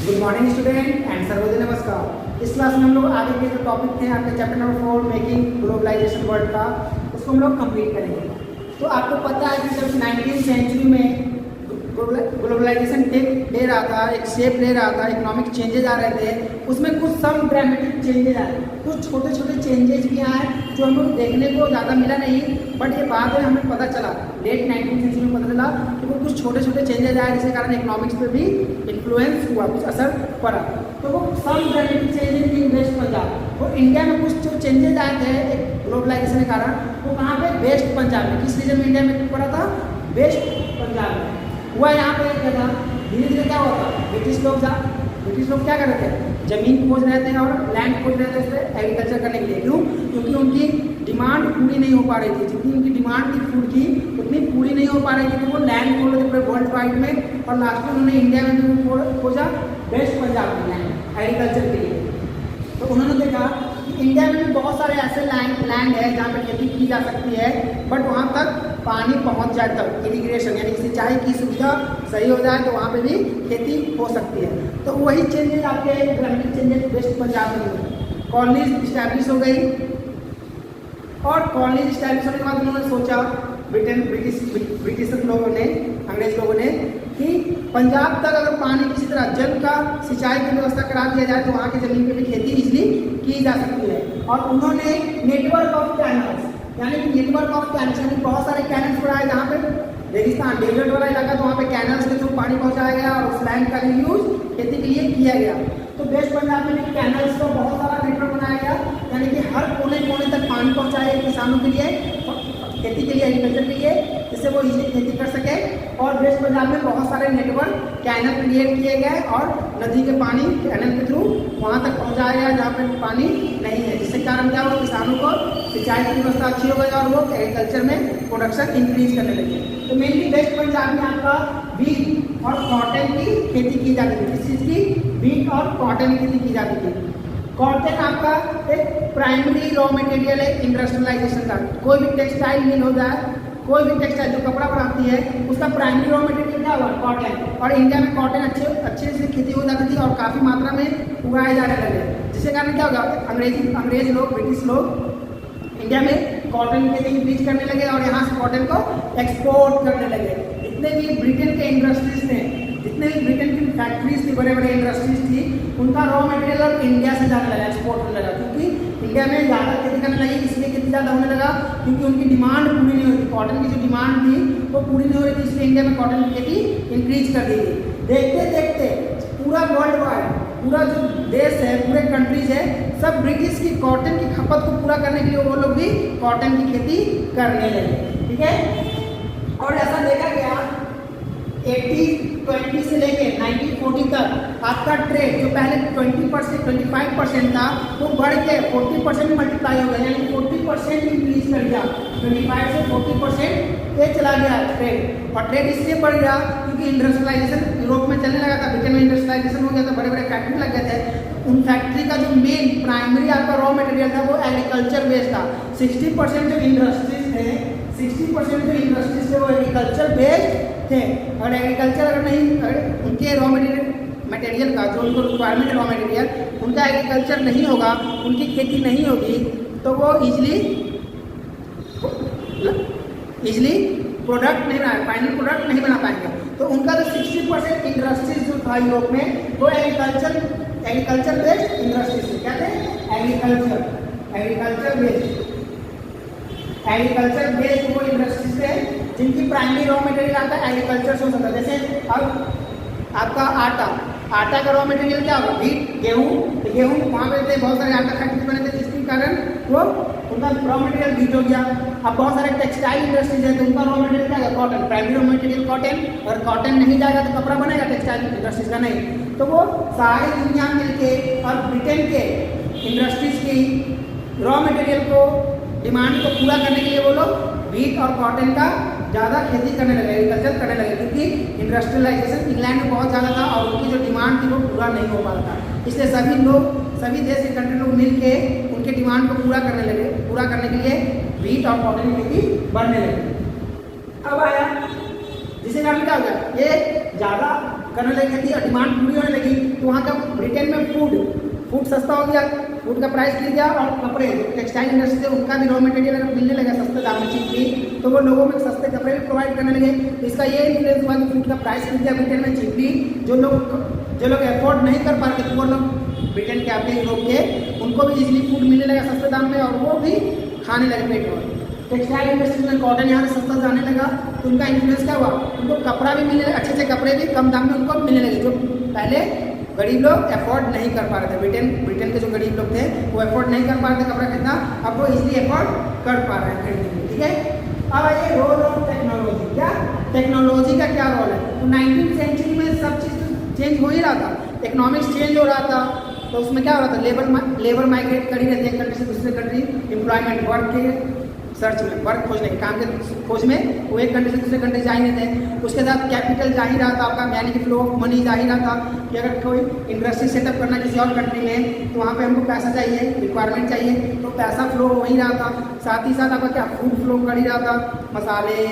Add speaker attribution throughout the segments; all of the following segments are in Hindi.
Speaker 1: Good morning student and Sarvodaya नमस्कार। इस क्लास में हम लोग आगे के जो टॉपिक थे आपके chapter number 4 making globalisation world का, उसको हम लोग कंप्लीट करेंगे। तो आपको पता है कि जब 19वीं सेंचुरी में ग्लोबलाइजेशन दे रहा था, एक शेप ले रहा था, इकोनॉमिक चेंजेज आ रहे थे, उसमें कुछ सम ड्रामेटिक चेंजेज आए, कुछ छोटे छोटे चेंजेज भी आए जो हम लोग देखने को ज़्यादा मिला नहीं, बट ये बाद में हमें पता चला, लेट 19वीं सेंचुरी में पता चला कि वो कुछ छोटे छोटे चेंजेज आए जिसके कारण इकोनॉमिक्स पे भी इन्फ्लुएंस हुआ, कुछ असर पड़ा। तो वो some dramatic changes in West Punjab, वो इंडिया में कुछ जो चेंजेज आए थे एक ग्लोबलाइजेशन के कारण, वो कहाँ पे? वेस्ट पंजाब में। किस रीजन में इंडिया में पड़ा था? वेस्ट पंजाब में हुआ। यहाँ पे क्या था, धीरे धीरे क्या हुआ था, ब्रिटिश लोग क्या कर रहे थे? जमीन खोज रहे थे और लैंड खोज रहे थे उस पर एग्रीकल्चर करने के लिए। क्यों? क्योंकि उनकी डिमांड पूरी नहीं हो पा रही थी, जितनी उनकी डिमांड थी फूड की उतनी पूरी नहीं हो पा रही थी। तो वो लैंड खोज रहे थे पूरे वर्ल्ड वाइड में, और लास्ट में उन्होंने इंडिया में भी खोजा वेस्ट पंजाब में लैंड एग्रीकल्चर के लिए। तो उन्होंने देखा कि इंडिया में भी बहुत सारे ऐसे लैंड है जहाँ पर खेती की जा सकती है, बट वहाँ तक पानी पहुँच जाए तक इरिगेशन यानी सिंचाई की सुविधा सही हो जाए तो वहाँ पे भी खेती हो सकती है। तो वही चेंजेज आपके ड्रामेटिक चेंजेज वेस्ट पंजाब में हुए। कॉलोनीज इस्टेब्लिश हो गई, और कॉलोनीज इस्टेब्लिश होने के बाद उन्होंने सोचा ब्रिटिश लोगों ने, अंग्रेज लोगों ने, कि पंजाब तक अगर पानी किसी तरह जल का सिंचाई की व्यवस्था करा दिया जाए तो वहाँ की ज़मीन पर भी खेती इजली की जा सकती है। और उन्होंने नेटवर्क ऑफ कैनल्स यानी कि नेटवर्क ऑफ कैनल्स यानी बहुत सारे कैनल्स बनाए जहाँ पे रेगिस्तान डेजर्ट वाला इलाका, तो वहाँ पे कैनल्स के थ्रू पानी पहुँचाया गया और उस लैंड का यूज खेती के लिए किया गया। तो वेस्ट पंजाब में भी कैनल्स का बहुत सारा नेटवर्क बनाया गया, यानी कि हर कोने कोने तक पानी पहुँचाया गया किसानों के लिए, खेती के लिए, एग्रीकल्चर के लिए, जिससे वो इजीली खेती कर सके। और वेस्ट पंजाब में बहुत सारे नेटवर्क कैनल क्रिएट किए गए और नदी के पानी कैनल के थ्रू वहाँ तक पहुँचाया गया जहाँ पर पानी नहीं है, जिसके कारण क्या हुआ, किसानों को सिंचाई की व्यवस्था अच्छी हो गई और वो एग्रीकल्चर में प्रोडक्शन इंक्रीज करने लगे। तो मेनली वेस्ट पंजाब में आपका व्हीट और कॉटन की खेती की जाती थी। किस चीज़ की? व्हीट और कॉटन की खेती की जाती थी। कॉटन आपका एक प्राइमरी रॉ मटेरियल है इंडस्ट्रियलाइजेशन का। कोई भी टेक्सटाइल मिल हो जाए, कोई भी टेक्सटाइल जो कपड़ा बनाती है उसका प्राइमरी रॉ मटेरियल क्या हुआ? कॉटन। और इंडिया में कॉटन अच्छे से खेती हो जाती थी और काफ़ी मात्रा में उगाए जाने लगे, जिसके कारण क्या होगा, अंग्रेज लोग, ब्रिटिश लोग इंडिया में कॉटन की खेती इंक्रीज करने लगे और यहाँ से कॉटन को एक्सपोर्ट करने लगे। जितने भी ब्रिटेन के इंडस्ट्रीज थे, जितने भी ब्रिटेन की फैक्ट्रीज थी, बड़े बड़े इंडस्ट्रीज थी, उनका रॉ मटेरियल अब इंडिया से जाने लगा, एक्सपोर्ट होने लगा, क्योंकि इंडिया में ज़्यादा खेती करने लगी। इसलिए खेती ज़्यादा होने लगा क्योंकि उनकी डिमांड पूरी नहीं हो रही थी, कॉटन की जो डिमांड थी वो पूरी नहीं हो रही थी, इसलिए इंडिया में कॉटन की खेती इंक्रीज कर दी गई। देखते देखते पूरा वर्ल्ड वाइड, पूरा जो देश है, पूरे कंट्रीज है, सब ब्रिटिश की कॉटन की खपत को पूरा करने के लिए वो लोग भी कॉटन की खेती करने लगे। ठीक है, और ऐसा देखा गया 80-20 से लेके 1940 तक आपका ट्रेड जो पहले 20% 25% था वो बढ़ के 40% मल्टीप्लाई हो गया, यानी 40% इंक्रीज कर गया। 25 से 40% पे चला गया ट्रेड, और ट्रेड इसलिए बढ़ गया क्योंकि इंडस्ट्रियलाइजेशन यूरोप में चलने लगा था, ब्रिटेन में इंडस्ट्रियलाइजेशन हो गया था, बड़े बड़े फैक्ट्री लग गए थे। उन फैक्ट्री का जो मेन प्राइमरी आपका रॉ मटेरियल था वो एग्रीकल्चर बेस्ड था। 60% जो इंडस्ट्रीज थे, 60% जो इंडस्ट्रीज थे वो एग्रीकल्चर बेस्ड थे, और एग्रीकल्चर अगर नहीं, उनके रॉ मटेरियल का जो उनको रिक्वायरमेंट रॉ मटेरियल उनका एग्रीकल्चर नहीं होगा, उनकी खेती नहीं होगी, तो वो इजली प्रोडक्ट नहीं बना, फाइनल प्रोडक्ट नहीं बना पाएंगे। तो उनका जो 60% इंडस्ट्रीज जो था यूरोप में वो एग्रीकल्चर बेस्ड इंडस्ट्रीज थे। क्या थे? एग्रीकल्चर बेस्ड वो इंडस्ट्रीज थे जिनकी प्राइमरी रॉ मटेरियल आता है एग्रीकल्चर से होता है। जैसे अब आपका आटा का रॉ मटेरियल क्या होगा? व्हीट, गेहूँ वहाँ पे थे, बहुत सारे आटा फैक्ट्री बने थे, जिसके कारण वो उनका रॉ मटेरियल व्हीट हो गया। अब बहुत सारे टेक्सटाइल इंडस्ट्रीज है तो उनका रॉ मटेरियल क्या है? Cotton, primary raw material cotton, और कॉटन नहीं जाएगा तो कपड़ा बनेगा टेक्सटाइल इंडस्ट्रीज का नहीं। तो वो सारी दुनिया मिलके और ब्रिटेन के इंडस्ट्रीज की रॉ मटेरियल को, डिमांड को पूरा करने के लिए वो लोग व्हीट और कॉटन का ज़्यादा खेती करने लगे, एग्रीकल्चर करने लगे, क्योंकि इंडस्ट्रियलाइजेशन इंग्लैंड में बहुत ज़्यादा था और उनकी जो डिमांड थी वो पूरा नहीं हो पा रहा था। इसलिए सभी देश के कंट्री लोग मिल के उनके डिमांड को पूरा करने के लिए व्हीट और कॉटन की खेती बढ़ने लगी। अब आया जिससे कारण क्या हो गया, ये ज़्यादा करने लगी खेती और डिमांड पूरी होने लगी, तो वहाँ का ब्रिटेन में फूड सस्ता हो गया, फूड का प्राइस गिर गया, और कपड़े टेक्सटाइल इंडस्ट्री से उनका भी रॉ मटेरियल अगर मिलने लगा सस्ते दाम में चीपली, तो वो लोगों में सस्ते कपड़े भी प्रोवाइड करने लगे। तो इसका ये इन्फ्लुएंस हुआ कि फूड का प्राइस गिर गया ब्रिटेन में चीपली। जो लोग अफोर्ड नहीं कर पाते तो वो लोग ब्रिटेन के आते यूरोप के, उनको भी इजीली फूड मिलने लगा सस्ते दाम में, और वो भी खाने लगे पेट भर। टेक्सटाइल इंडस्ट्री में कॉटन यहाँ से सस्ता जाने लगा, तो उनका इन्फ्लुएंस क्या हुआ, उनको कपड़ा भी मिलने लगा, अच्छे अच्छे कपड़े भी कम दाम में उनको मिलने लगे, जो पहले गरीब लोग अफोर्ड नहीं कर पा रहे थे। ब्रिटेन के जो गरीब लोग थे वो अफोर्ड नहीं कर पा रहे थे कपड़ा खरीदना, अब वो इजीली अफोर्ड कर पा रहे हैं खरीदने, ठीक है। अब आइए रोल ऑफ टेक्नोलॉजी। क्या टेक्नोलॉजी का क्या रोल है, तो 19वीं सेंचुरी में सब चीज़ चेंज हो ही रहा था, इकोनॉमिक्स चेंज हो रहा था, तो उसमें क्या हो रहा था, लेबर माइग्रेट कर ही रहते हैं कंट्री से दूसरे कंट्री, एम्प्लॉयमेंट वर्क के सर्च में, वर्क खोजने के काम के खोज में वो एक कंट्री से दूसरे कंट्री जा ही रहते हैं। उसके साथ कैपिटल जा ही रहा था आपका, यानी कि फ्लो ऑफ मनी जा ही रहा था कि अगर कोई इंडस्ट्री सेटअप करना किसी और कंट्री में, तो वहाँ पे हमको पैसा चाहिए, रिक्वायरमेंट चाहिए, तो पैसा फ्लो हो ही रहा था। साथ ही साथ आपका क्या फूड फ्लो कर ही रहा था, मसाले,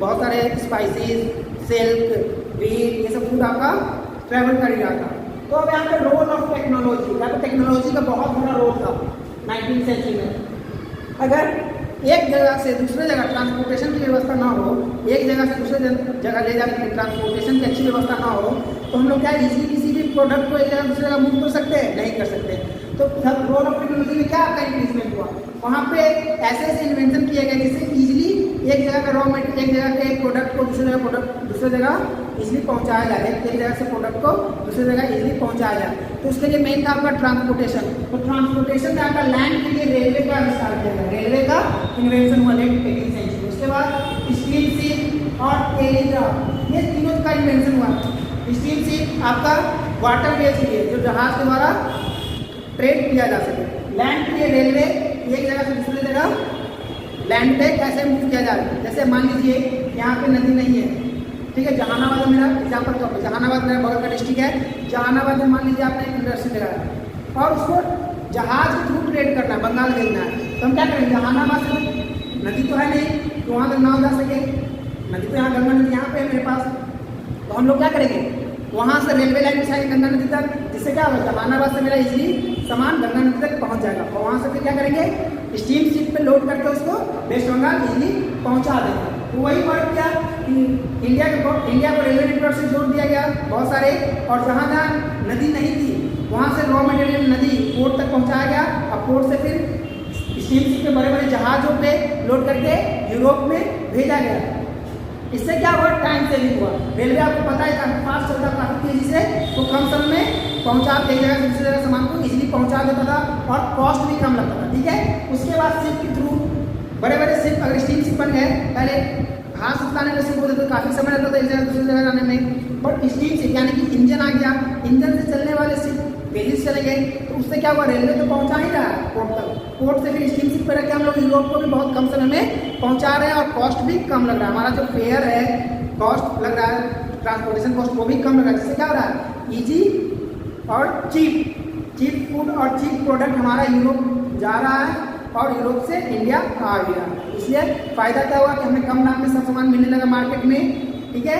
Speaker 1: बहुत सारे स्पाइसेस, सिल्क, व्हीट, ये सब फूड आपका ट्रैवल कर ही रहा था। तो अब यहाँ पे रोल ऑफ टेक्नोलॉजी, यहाँ पे टेक्नोलॉजी का बहुत बड़ा रोल था 19वीं सेंचुरी में। अगर एक जगह से दूसरे जगह ट्रांसपोर्टेशन की व्यवस्था ना हो, एक जगह से दूसरे जगह ले जाने की ट्रांसपोर्टेशन की अच्छी व्यवस्था ना हो, तो हम लोग क्या इजीली किसी भी प्रोडक्ट को एक जगह दूसरे जगह मूव कर सकते हैं, नहीं कर सकते। तो रोल ऑफ टेक्नोलॉजी में क्या आपका इंक्रीजमेंट हुआ, वहाँ पे ऐसे ऐसे इन्वेंशन किए गए जिससे इजीली एक जगह का रॉ मटेरियल, एक जगह के प्रोडक्ट को दूसरे जगह इजीली पहुँचाया जाए, एक जगह से प्रोडक्ट को दूसरी जगह इजीली पहुँचाया जाए। तो उसके लिए मेन था आपका ट्रांसपोर्टेशन। तो ट्रांसपोर्टेशन में आपका लैंड के लिए रेलवे का आविष्कार किया गया, रेलवे का इन्वेंशन हुआ लेट 18वीं सेंचुरी। उसके बाद स्टीम शिप और टेलीग्राफ, ये तीनों का इन्वेंशन हुआ। स्टीम शिप आपका वाटर वेज के लिए, जो जहाज के द्वारा ट्रेड किया जा सके। लैंड के लिए रेलवे, एक जगह से दूसरी जगह लैंड पे कैसे मूव किया जाए। जैसे मान लीजिए यहाँ पे नदी नहीं है, ठीक है, जहानाबाद मेरा एग्जाम्पल तो जहानाबाद मेरा बगल का डिस्ट्रिक्ट है, जहानाबाद में मान लीजिए आपने एक इंडस्ट्री लगाया और उसको जहाज के थ्रू ट्रेड करना है, बंगाल भेजना है, तो हम क्या करेंगे, जहानाबाद से नदी तो है नहीं तो वहाँ तक नाव जा सके, नदी तो यहाँ गंगा नदी यहाँ पे है मेरे पास, तो हम लोग क्या करेंगे, वहाँ से रेलवे लाइन बिछाएंगे गंगा नदी तक, जिससे क्या होगा, जहानाबाद से मेरा इजीली सामान गंगा नदी तक पहुँच जाएगा, और वहाँ से फिर क्या करेंगे, स्टीम शिप पे लोड करके उसको वेस्ट बंगाल इजीली पहुँचा देंगे। तो वही वर्क किया कि इंडिया को रेलवे नेटवर्क से जोड़ दिया गया बहुत सारे, और जहाँ जहाँ नदी नहीं थी वहाँ से रॉ मटेरियल नदी पोर्ट तक पहुँचाया गया, और पोर्ट से फिर स्टीम शिप के बड़े बड़े जहाज़ों पे लोड करके यूरोप में भेजा गया। इससे क्या हुआ, टाइम सेविंग हुआ। रेलवे आपको पता है काफ़ी फास्ट चलता, काफ़ी तेज़ी से, तो कम समय में पहुँचा, एक जगह से दूसरी जगह सामान को इजीली पहुँचा देता था, और कॉस्ट भी कम लगता था, ठीक है। उसके बाद शिप के थ्रू बड़े बड़े शिप, अगर स्टीम शिप बन गए, पहले घास उतारने में शिप होते तो काफ़ी समय लगता था एक जगह दूसरी जगह जाने में, बट स्टीम शिप यानी कि इंजन आ गया, इंजन से चलने वाले शिप तेजी से चले गए, तो उससे क्या हुआ, रेलवे तो पहुंचा ही रहा है पोर्ट तक, पोर्ट से फिर स्टीम शिप पर रख के हम लोग यूरोप को भी बहुत कम समय में पहुंचा रहे हैं, और कॉस्ट भी कम लग रहा है, हमारा जो फेयर है, कॉस्ट लग रहा है, ट्रांसपोर्टेशन कॉस्ट वो भी कम लग रहा है, जिससे क्या हो रहा है, ईजी और चीप फूड और चीप प्रोडक्ट हमारा यूरोप जा रहा है, और यूरोप से इंडिया आ गया। इसलिए फ़ायदा क्या हुआ कि हमें कम दाम में सब सामान मिलने लगा मार्केट में, ठीक है,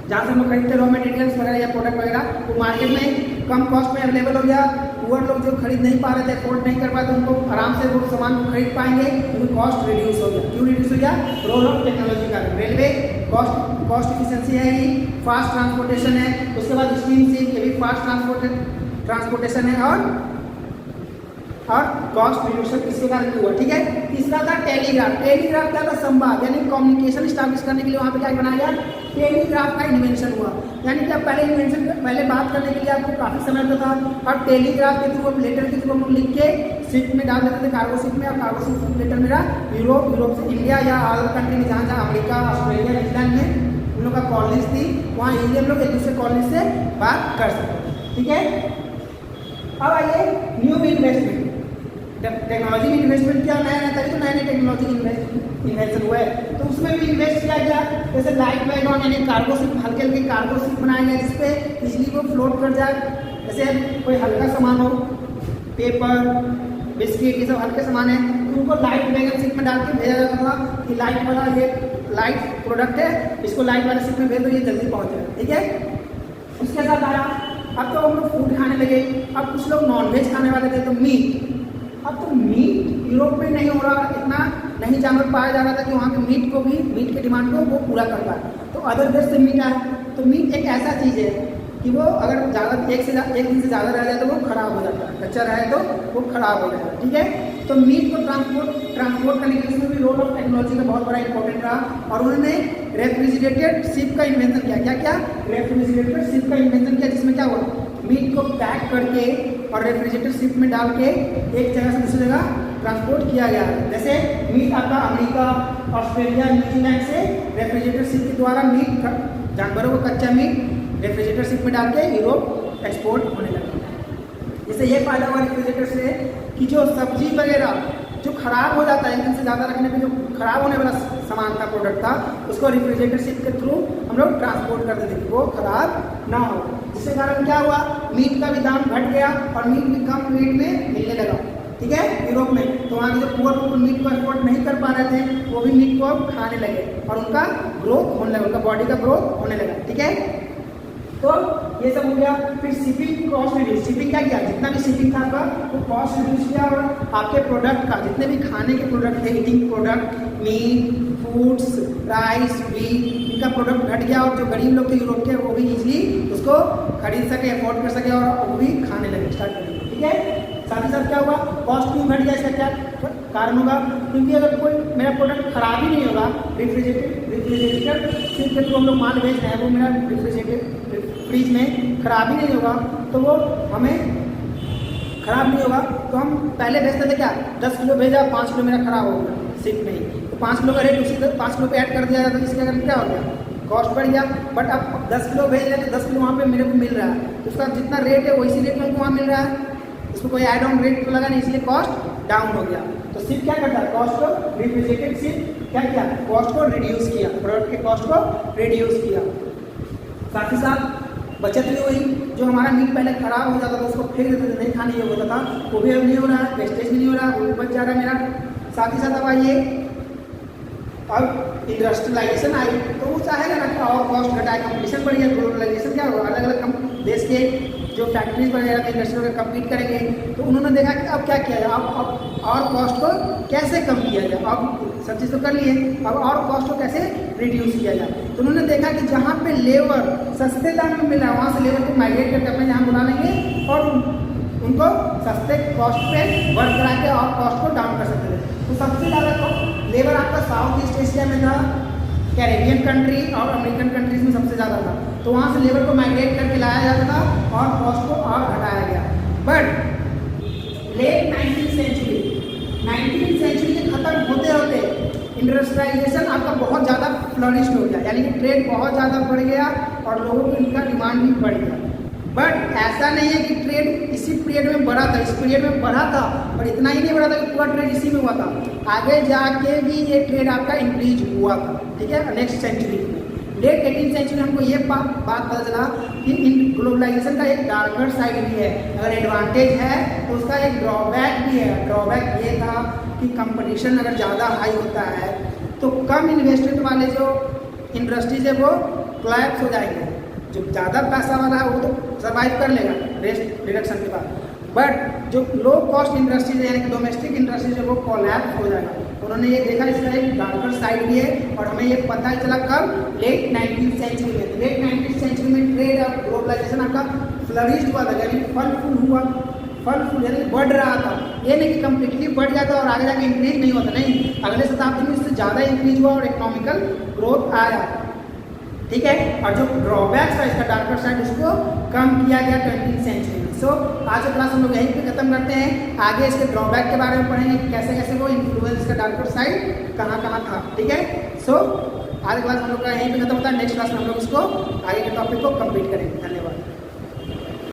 Speaker 1: जहाँ से हम लोग खरीदते रॉ मटेरियल्स वगैरह या प्रोडक्ट वगैरह, वो मार्केट में कम कॉस्ट में अवेलेबल हो गया। पुअर लोग जो खरीद नहीं पा रहे थे, अफोर्ड नहीं कर पाते, उनको आराम से वो सामान को खरीद पाएंगे, क्योंकि कॉस्ट रिड्यूस हो गया। क्यों रिड्यूस हो गया, रोल ऑफ टेक्नोलॉजी का। रेलवे कॉस्ट इफिशिएंसी है ही, फास्ट ट्रांसपोर्टेशन है, उसके बाद स्टीम शिप, ये भी फास्ट ट्रांसपोर्टेशन है, और कॉस्ट रिड्यूशन इसके कारण हुआ, ठीक है। तीसरा था टेलीग्राफ। टेलीग्राफ क्या था, संवाद यानी कम्युनिकेशन स्टैब्लिश करने के लिए वहाँ पे क्या बनाया गया, टेलीग्राफ का इन्वेंशन हुआ। यानी कि पहले बात करने के लिए आपको काफ़ी समय लगता था, और टेलीग्राफ के थ्रू, लेटर के थ्रू हम लिख के शिप में डाल देते थे, कार्गो शिप में, और कार्गो शिप लेटर मेरा यूरोप से इंडिया या अदर कंट्री में, जहाँ अमेरिका, ऑस्ट्रेलिया, न्यूजीलैंड में उन लोग का कॉलेज थी, वहाँ इजीली हम लोग एक दूसरे कॉलेज से बात कर सकते, ठीक है। अब आइए न्यू इन्वेस्टमेंट, टेक्नोलॉजी में इन्वेस्टमेंट किया नया नया, तभी तो नए नए टेक्नोलॉजी इन्वेंशन हुए, तो उसमें भी इन्वेस्ट किया गया। जैसे लाइट वैगन यानी कार्गो शिप, हल्के हल्के कार्गो शिप बनाए गए, जिसपे इजीली वो फ्लोट कर जाए। जैसे कोई हल्का सामान हो, पेपर, बिस्किट, ये सब हल्के सामान है, तो उनको लाइट वैगन शिप में डाल के भेजा जाता था कि लाइट वाला ये लाइट प्रोडक्ट है, इसको लाइट वाले शिप में भेज दो, ये जल्दी पहुँच जाए, ठीक है। उसके साथ आया अब तो हम लोग फूड खाने लगे, अब कुछ लोग नॉनवेज खाने वाले थे तो मीट। अब तो मीट यूरोप में नहीं हो रहा, इतना नहीं जानवर पाया जा रहा था कि वहाँ के मीट को भी, मीट के डिमांड को वो पूरा कर पाए, तो अदर देश से मीट आया। तो मीट एक ऐसा चीज़ है कि वो अगर ज़्यादा एक दिन से ज़्यादा रह जाए तो वो खराब हो जाता है, कच्चा रहे तो वो खराब हो जाएगा, ठीक है। तो मीट को ट्रांसपोर्ट करने के लिए इसमें भी रोल ऑफ टेक्नोलॉजी का बहुत बड़ा इंपॉर्टेंट रहा, और उन्होंने रेफ्रिजरेटेड शिप का इन्वेंशन किया। क्या क्या? रेफ्रिजरेटेड शिप का इन्वेंशन किया, जिसमें क्या हुआ, मीट को पैक करके और रेफ्रिजरेटर शिप में डाल के एक जगह से दूसरी जगह ट्रांसपोर्ट किया गया है। जैसे मीट आपका अमेरिका, ऑस्ट्रेलिया, न्यूजीलैंड से रेफ्रिजरेटर शिप के द्वारा मीट, जानवरों को कच्चा मीट रेफ्रिजरेटर शिप में डाल के यूरोप एक्सपोर्ट होने लगा। इससे ये फायदा हुआ रेफ्रिजरेटर से कि जो सब्जी वगैरह जो खराब हो जाता है, एक दिन से ज़्यादा रखने पे जो खराब होने वाला सामान था, प्रोडक्ट था, उसको रेफ्रिजरेटर शिप के थ्रू हम लोग ट्रांसपोर्ट कर देते थे, वो खराब ना हो। जिसके कारण क्या हुआ, मीट का भी दाम घट गया और मीट भी कम रेट में मिलने लगा, ठीक है, यूरोप में। तो वहाँ के जो पुअर पीपल मीट को एक्सपोर्ट नहीं कर पा रहे थे, वो भी मीट को अब खाने लगे और उनका ग्रोथ होने लगा, उनका बॉडी का ग्रोथ होने लगा, ठीक है। तो ये सब हो गया। फिर शिपिंग कॉस्ट रिड्यूस, शिपिंग क्या किया, जितना भी शिपिंग था आपका वो कॉस्ट रिड्यूस किया, और आपके प्रोडक्ट का जितने भी खाने के प्रोडक्ट थे, eating product, meat, foods, rice, wheat, इनका प्रोडक्ट घट गया, और जो गरीब लोग थे यूरोप के वो भी इजीली उसको खरीद सके, अफोर्ड कर सके, और वो भी खाने लगे, स्टार्ट करेंगे, ठीक है। साथ ही साथ क्या हुआ, कॉस्ट क्यों घट गया, इसका क्या कारण होगा, क्योंकि अगर कोई मेरा प्रोडक्ट खराब ही नहीं होगा, रेफ्रिजरेटर शिप के थ्रू हम लोग माल भेज रहे हैं, वो मेरा रेफ्रिजरेटर फ्रिज में खराब ही नहीं होगा, तो वो हमें खराब नहीं होगा, तो हम पहले भेजते थे क्या, 10 किलो भेजा, 5 किलो मेरा खराब हो गया शिप में ही, तो 5 किलो का रेट उसी 5 किलो पे ऐड कर दिया जाता है, इसके कारण क्या हो गया, कॉस्ट बढ़ गया। बट अब 10 किलो भेज रहे हैं तो 10 किलो वहाँ पे मेरे को मिल रहा है, तो उसका जितना रेट है वैसी रेट में हमको वहाँ मिल रहा है, इसमें कोई एड ऑन रेट तो लगा नहीं, इसलिए कॉस्ट डाउन हो गया। तो शिप क्या करता है, कॉस्ट को, रेफ्रिजरेटेड शिप क्या किया, कॉस्ट को रिड्यूस किया, प्रोडक्ट के कॉस्ट को रिड्यूस किया। साथ ही साथ बचत भी हुई, जो हमारा मीट पहले खराब हो जाता था उसको फेंक देते थे, नहीं खाने योग्य होता था, वो भी अब नहीं हो रहा है, वेस्टेज भी नहीं हो रहा, वो भी बच जा रहा है मेरा। साथ ही साथ अब आइए, अब इंडस्ट्रियलाइजेशन आई, तो वो चाहेगा ना कि और कॉस्ट घटाए, कंपटीशन बढ़ गया, ग्लोबलाइजेशन क्या होगा, अलग अलग देश के जो फैक्ट्रीज वगैरह के इंडस्ट्री वगैरह कम्पीट करेंगे, तो उन्होंने देखा कि अब क्या किया जाए, अब और कॉस्ट को कैसे कम किया जाए, अब सब चीज़ तो कर लिए, अब और कॉस्ट को कैसे रिड्यूस किया जाए। तो उन्होंने देखा कि जहाँ पे लेबर सस्ते दाम में मिला है, वहाँ से लेबर को माइग्रेट करके अपने यहाँ बुला लेंगे और उनको सस्ते कॉस्ट पे वर्क करा के और कॉस्ट को डाउन कर सकते थे। तो सबसे ज़्यादा लेबर आपका साउथ ईस्ट एशिया में था, कैरेबियन कंट्री और अमेरिकन कंट्रीज में सबसे ज़्यादा था, तो वहाँ से लेबर को माइग्रेट करके लाया जाता था और कॉस्ट को और घटाया गया। बट लेट 19th सेंचुरी के ख़त्म होते होते इंडस्ट्रियलाइजेशन आपका बहुत ज़्यादा फ्लरिश हो गया, यानी कि ट्रेड बहुत ज़्यादा बढ़ गया और लोगों को इनका डिमांड भी बढ़ गया। बट ऐसा नहीं है कि ट्रेड इसी पीरियड में बढ़ा था, इस पीरियड में बढ़ा था, और इतना ही नहीं बढ़ा था कि पूरा ट्रेड इसी में हुआ था, आगे जाके भी ये ट्रेड आपका इंक्रीज हुआ था, ठीक है, नेक्स्ट सेंचुरी में। लेट 18th सेंचुरी में हमको ये बात पता चला कि इन ग्लोबलाइजेशन का एक डार्कर साइड भी है, अगर एडवांटेज है तो उसका एक ड्रॉबैक भी है। ड्रॉबैक ये था कि कंपटीशन अगर ज़्यादा हाई होता है तो कम इन्वेस्टमेंट वाले जो इंडस्ट्रीज है वो कोलैप्स हो जाएंगे, जो ज़्यादा पैसा वाला है वो तो सर्वाइव कर लेगा रेस्ट रिडक्शन के बाद, बट जो लो कॉस्ट इंडस्ट्रीज है यानी कि डोमेस्टिक इंडस्ट्रीज है वो कोलैप्स हो जाएगा। उन्होंने ये देखा इसका एक डार्कर साइड भी है, और हमें ये पता चला कब, लेट 19th सेंचुरी में। लेट 19th सेंचुरी में ट्रेड और ग्लोबलाइजेशन आपका फ्लरिश्ड हुआ था, यानी फल फूल यानी बढ़ रहा था, ये नहीं कि कम्प्लीटली बढ़ गया था और आगे जाके इंक्रीज नहीं होता, नहीं, अगले शताब्दी में इससे ज़्यादा इंक्रीज हुआ और इकोनॉमिकल ग्रोथ आया, ठीक है। और जो ड्रॉबैक्स था इसका डार्कर साइड उसको कम किया गया 20th सेंचुरी में। सो आज का क्लास हम लोग यहीं पे खत्म करते हैं, आगे इसके ड्रॉबैक के बारे में पढ़ेंगे कि कैसे कैसे वो इन्फ्लुएंस का डार्कर साइड कहाँ कहाँ था, ठीक है। सो आज क्लास हम लोग का यहीं पे खत्म होता है, नेक्स्ट क्लास में हम लोग इसको आगे के टॉपिक को कंप्लीट करेंगे। धन्यवाद।